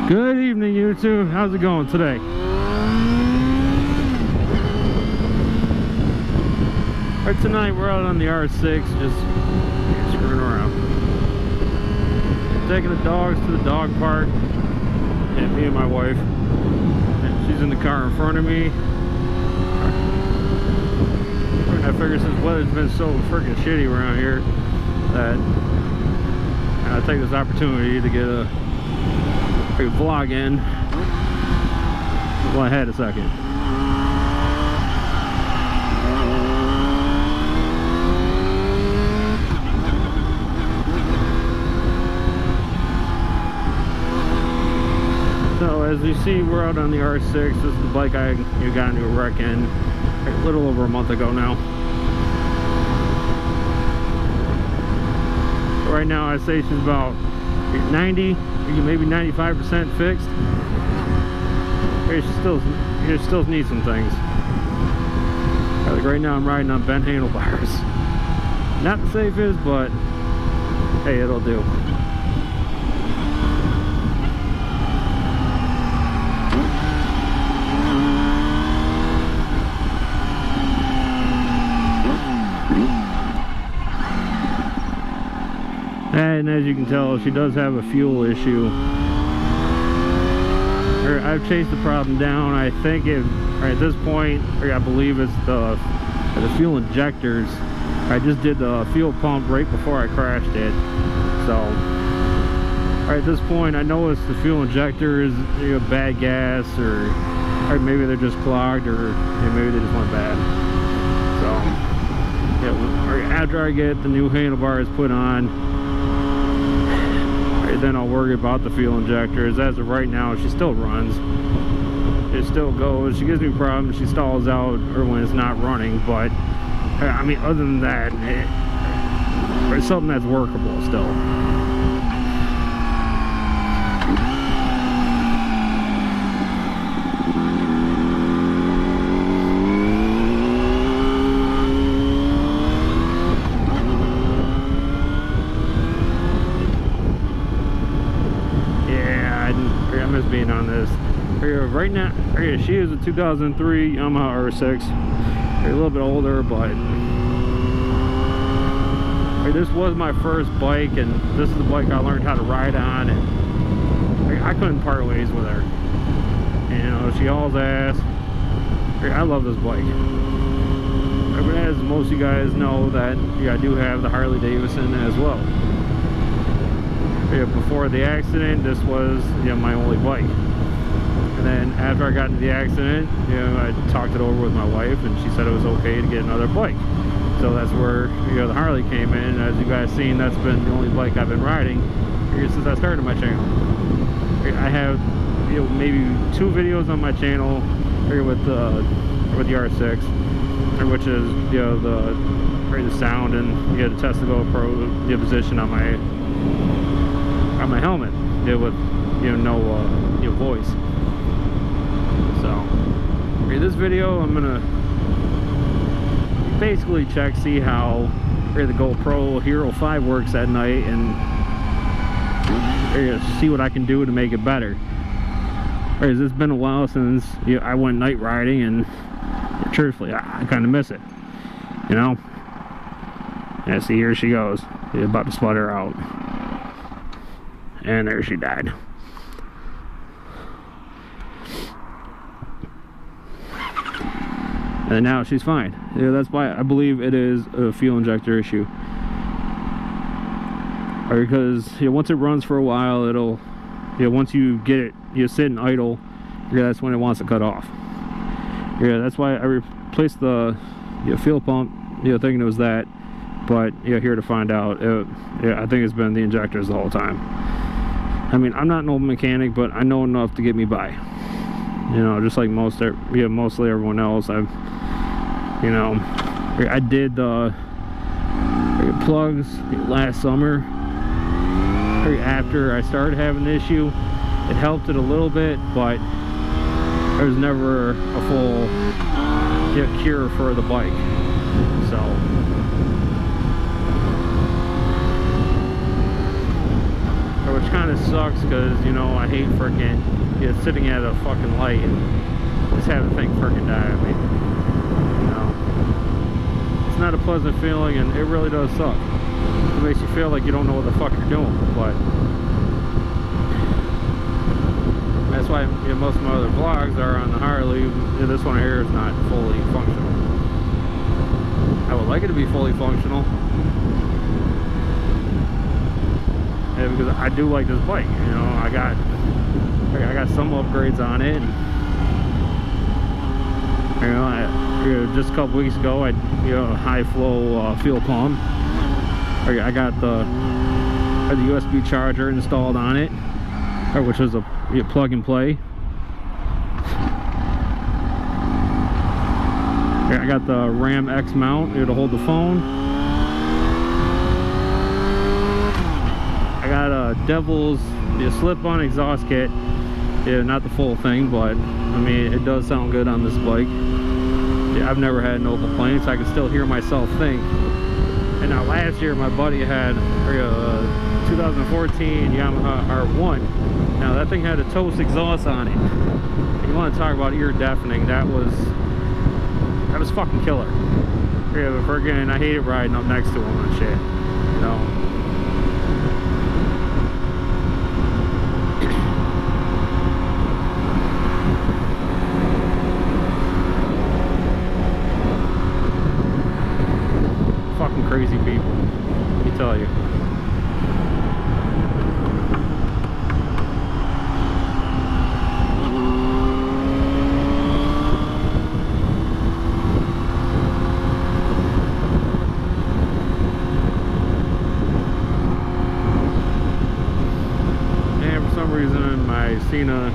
Good evening, YouTube. How's it going today? Right, tonight we're out on the R6, just screwing around. Taking the dogs to the dog park, and me and my wife. And she's in the car in front of me. I figure since the weather's been so freaking shitty around here that I'll take this opportunity to get a vlog in. Well, I had a second. So as you see, we're out on the R6. This is the bike I got into a wreck in a little over a month ago now. Right now I'd say she's about 90, maybe 95% fixed. She still needs some things. Like right now I'm riding on bent handlebars. Not the safest, but hey, it'll do. And as you can tell, she does have a fuel issue. I've chased the problem down. I think at this point, I believe it's the fuel injectors. I just did the fuel pump right before I crashed it. So, at this point, I know it's the fuel injectors, bad gas, or maybe they're just clogged, or maybe they just went bad. So, after I get the new handlebars put on, then I'll worry about the fuel injectors. As of right now, she still runs. It still goes. She gives me problems. She stalls out or when it's not running, but I mean, other than that, it's something that's workable still. Being on this right now, she is a 2003 Yamaha R6, a little bit older, but this was my first bike, and this is the bike I learned how to ride on, and I couldn't part ways with her. She hauls ass. I love this bike. As most of you guys know, that I do have the Harley Davidson as well. Before the accident, this was my only bike, and then after I got into the accident, I talked it over with my wife, and she said it was okay to get another bike. So that's where the Harley came in. As you guys seen, that's been the only bike I've been riding since I started my channel. I have maybe 2 videos on my channel with the R6, which is the sound and the test the GoPro position on my helmet with no voice. So this video I'm gonna basically see how the GoPro Hero 5 works at night, and see what I can do to make it better. It's been a while since I went night riding, and truthfully I kind of miss it. Yeah, see, here she goes. About to sputter out. And there she died. And now she's fine. That's why I believe it is a fuel injector issue. Because once it runs for a while, it'll once you get it sitting idle, that's when it wants to cut off. That's why I replaced the fuel pump, thinking it was that, but here to find out, I think it's been the injectors the whole time. I mean, I'm not an old mechanic, but I know enough to get me by. Just like mostly everyone else. I did the plugs last summer. After I started having the issue, it helped it a little bit, but there was never a full cure for the bike. So which kind of sucks. sucks because, you know, I hate freaking, you know, sitting at a fucking light and just have the thing freaking die at me. You know, it's not a pleasant feeling, and it really does suck. It makes you feel like you don't know what the fuck you're doing, but that's why, you know, most of my other vlogs are on the Harley. This one here is not fully functional. I would like it to be fully functional. Yeah, because I do like this bike. You know, I got some upgrades on it. And, you know, just a couple weeks ago, I high flow fuel pump. I got the USB charger installed on it, which is a plug and play. I got the Ram X mount here to hold the phone. I got a Devil's slip-on exhaust kit. Yeah, not the full thing, but I mean, it does sound good on this bike. Yeah, I've never had no complaints. I can still hear myself think. And now last year, my buddy had a 2014 Yamaha R1. Now that thing had a Toast exhaust on it. You want to talk about ear deafening? That was fucking killer. Yeah, but friggin', I hated riding up next to him and shit. You know. Fucking crazy people, let me tell you. Cena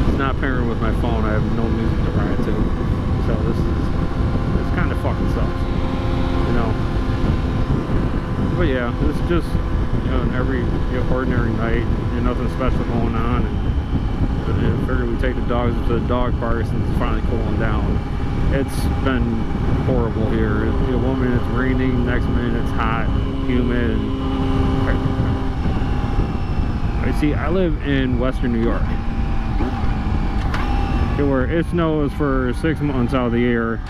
is not pairing with my phone. I have no music to ride to, so this kind of fucking sucks, you know. But yeah, it's just, you know, an every ordinary night, and nothing special going on. And I figured we take the dogs to the dog park since it's finally cooling down. It's been horrible here. You know, one minute it's raining, next minute it's hot, humid. And see, I live in Western New York, where it snows for 6 months out of the year,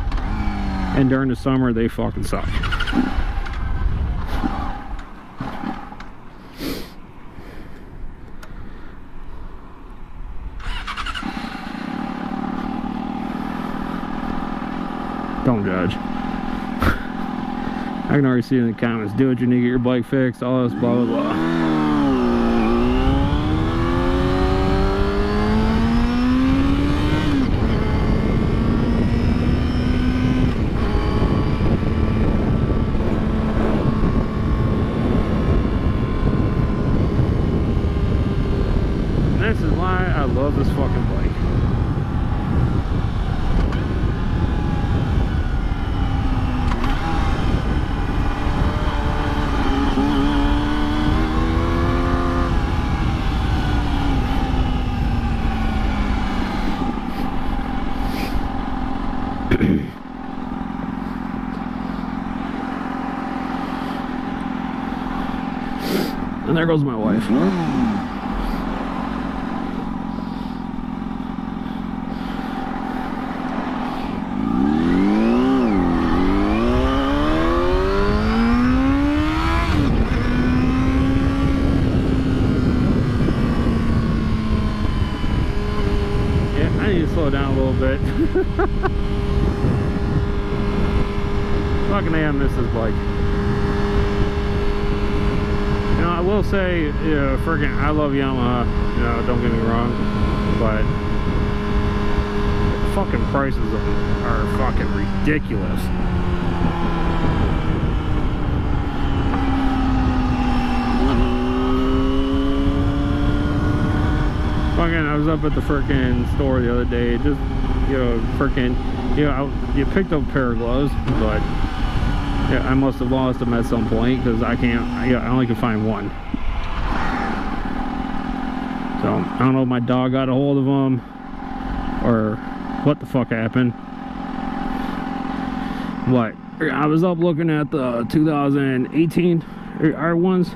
and during the summer they fucking suck. Don't judge. I can already see in the comments, do it, you need to get your bike fixed, all this blah blah blah. This is why I love this fucking bike. And there goes my wife. Yeah, I need to slow down a little bit. Fucking I miss this bike. You know, I will say, you know, friggin', I love Yamaha, you know, don't get me wrong, but the fucking prices of them are fucking ridiculous. Fucking, I was up at the frickin' store the other day, just, you know, frickin', you know, you picked up a pair of gloves, but yeah, I must have lost them at some point because I only can find one. So I don't know if my dog got a hold of them or what the fuck happened. But I was up looking at the 2018 R1s,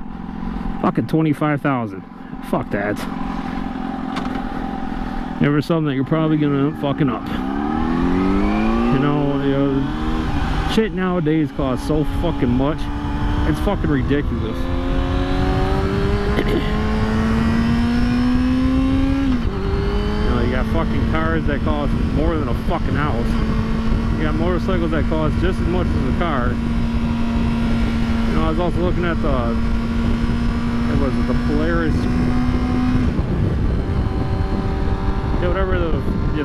fucking 25,000. Fuck that. Never something that you're probably gonna end up fucking up. You know, shit nowadays costs so fucking much. It's fucking ridiculous. You know, you got fucking cars that cost more than a fucking house. You got motorcycles that cost just as much as a car. You know, I was also looking at the, what was it, the Polaris, yeah, whatever the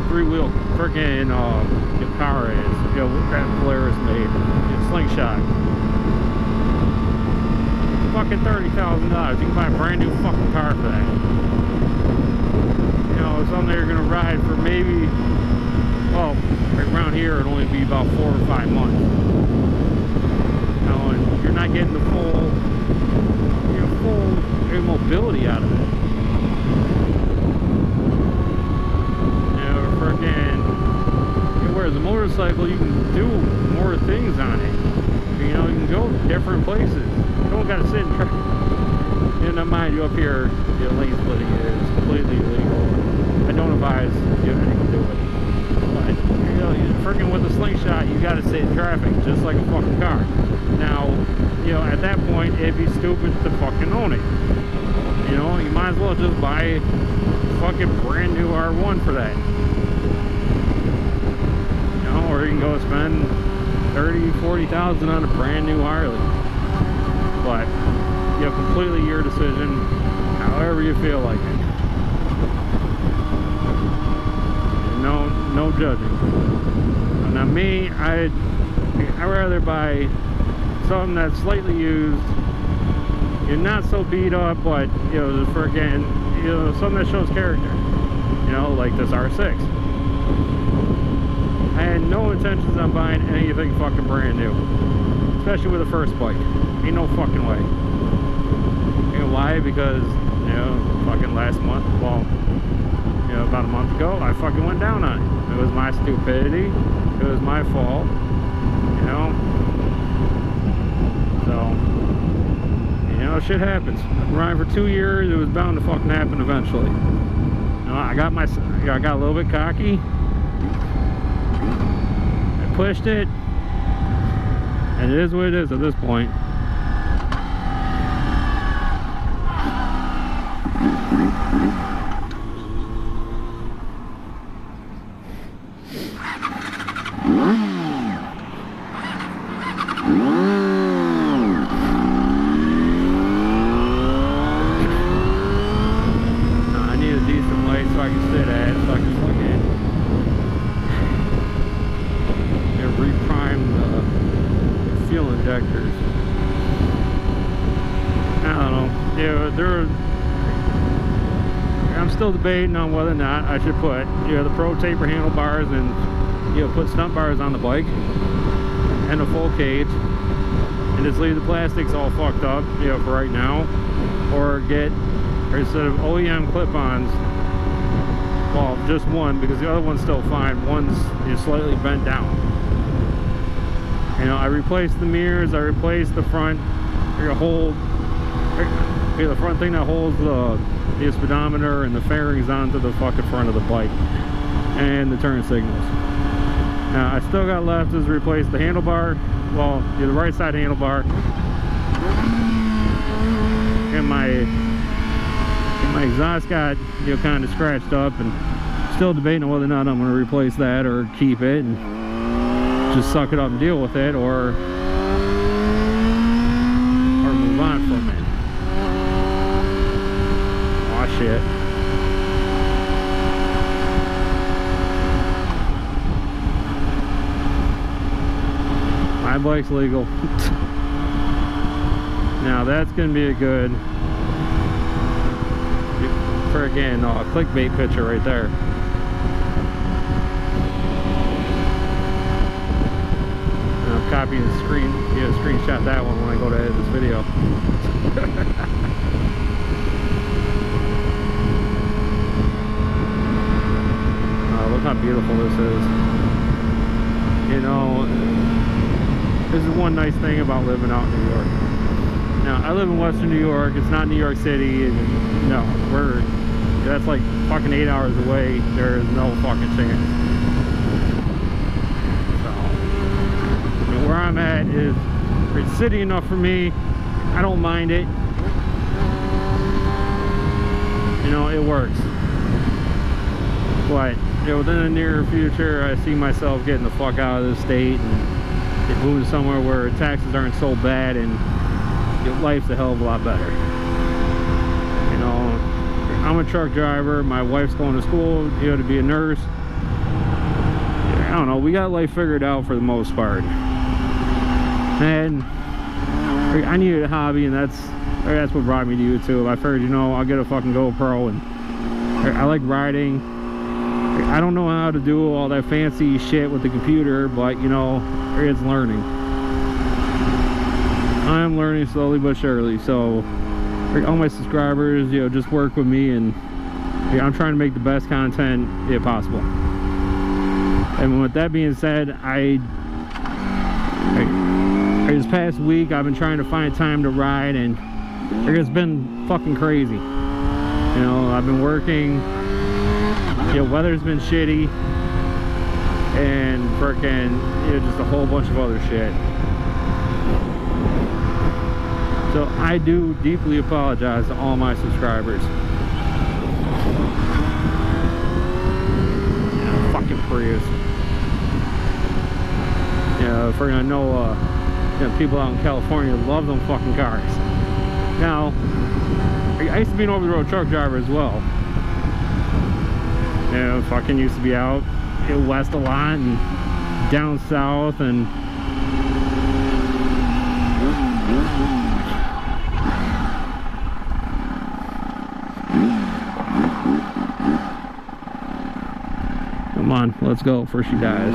three-wheel freaking car is, you know, that Polaris made, Slingshot. Fucking $30,000. You can buy a brand new fucking car for that. You know, something you're gonna ride for maybe, well, right around here it'll only be about 4 or 5 months. You know, and you're not getting the full, you know, full mobility out of it. Whereas a motorcycle, you can do more things on it. You know, you can go different places. You don't got to sit and try. You know, mind you, up here, you know, lane splitting is completely illegal. I don't advise you anything to do with it. But you know, freaking with a Slingshot, you got to sit in traffic just like a fucking car. Now, you know, at that point, it'd be stupid to fucking own it. You know, you might as well just buy a fucking brand new R1 for that. Or you can go spend $30,000-$40,000 on a brand new Harley. But, you know, completely your decision, however you feel like it. No judging. Now me, I'd rather buy something that's slightly used, you're not so beat up, but, you know, for again, you know, something that shows character. You know, like this R6. I had no intentions on buying anything fucking brand new, especially with the first bike. Ain't no fucking way. You know why? Because, you know, fucking last month, well, you know, about a month ago, I fucking went down on it. It was my stupidity. It was my fault. You know. So, you know, shit happens. I've been riding for 2 years. It was bound to fucking happen eventually. You know, I got a little bit cocky. Pushed it, and it is what it is at this point. I need a decent light so I can sit at it, so I can fucking reprime the fuel injectors. I don't know. Yeah, I'm still debating on whether or not I should put, you know, the Pro taper handlebars and, you know, put stump bars on the bike and a full cage and just leave the plastics all fucked up, you know, for right now, or instead of OEM clip-ons, well, just one, because the other one's still fine. One's slightly bent down. You know, I replaced the mirrors, I replaced the front, the front thing that holds the speedometer and the fairings onto the fucking front of the bike, and the turn signals. Now, I still got left is replace the handlebar, well, the right side handlebar, and my exhaust got, you know, kind of scratched up, and still debating on whether or not I'm going to replace that or keep it and just suck it up and deal with it, or move on from it. Aw, shit. My bike's legal. Now that's gonna be a good, for again, clickbait picture right there. Copy the screen, you know, screenshot that one when I go to edit this video. Look how beautiful this is. You know, this is one nice thing about living out in New York. Now, I live in Western New York. It's not New York City. And no, that's like fucking 8 hours away. There is no fucking chance. So, where I'm at is, it's city enough for me. I don't mind it. You know, it works. But, you know, within the near future, I see myself getting the fuck out of the state and moving somewhere where taxes aren't so bad and life's a hell of a lot better. You know, I'm a truck driver. My wife's going to school, you know, to be a nurse. I don't know. We got life figured out for the most part. And I needed a hobby, and that's what brought me to YouTube. I figured, you know, I'll get a fucking GoPro, and I like riding. I don't know how to do all that fancy shit with the computer, but you know, it's learning. I'm learning slowly but surely. So all my subscribers, you know, just work with me, and I'm trying to make the best content possible. And with that being said, this past week I've been trying to find time to ride, and it's been fucking crazy. You know, I've been working, you know, weather's been shitty, and frickin', you know, just a whole bunch of other shit. So I do deeply apologize to all my subscribers. Yeah, fucking Prius. Yeah, for I know, you know, people out in California love them fucking cars. Now, I used to be an over-the-road truck driver as well. You know, fucking used to be out west a lot and down south, and come on, let's go before she dies.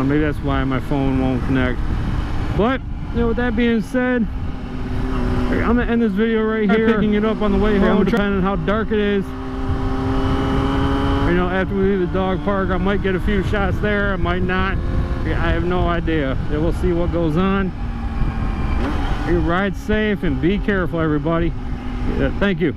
Maybe that's why my phone won't connect. But, you know, with that being said, I'm gonna end this video right here. Picking it up on the way home, depending on how dark it is. You know, after we leave the dog park, I might get a few shots there, I might not. I have no idea. We'll see what goes on. You ride safe and be careful, everybody. Thank you.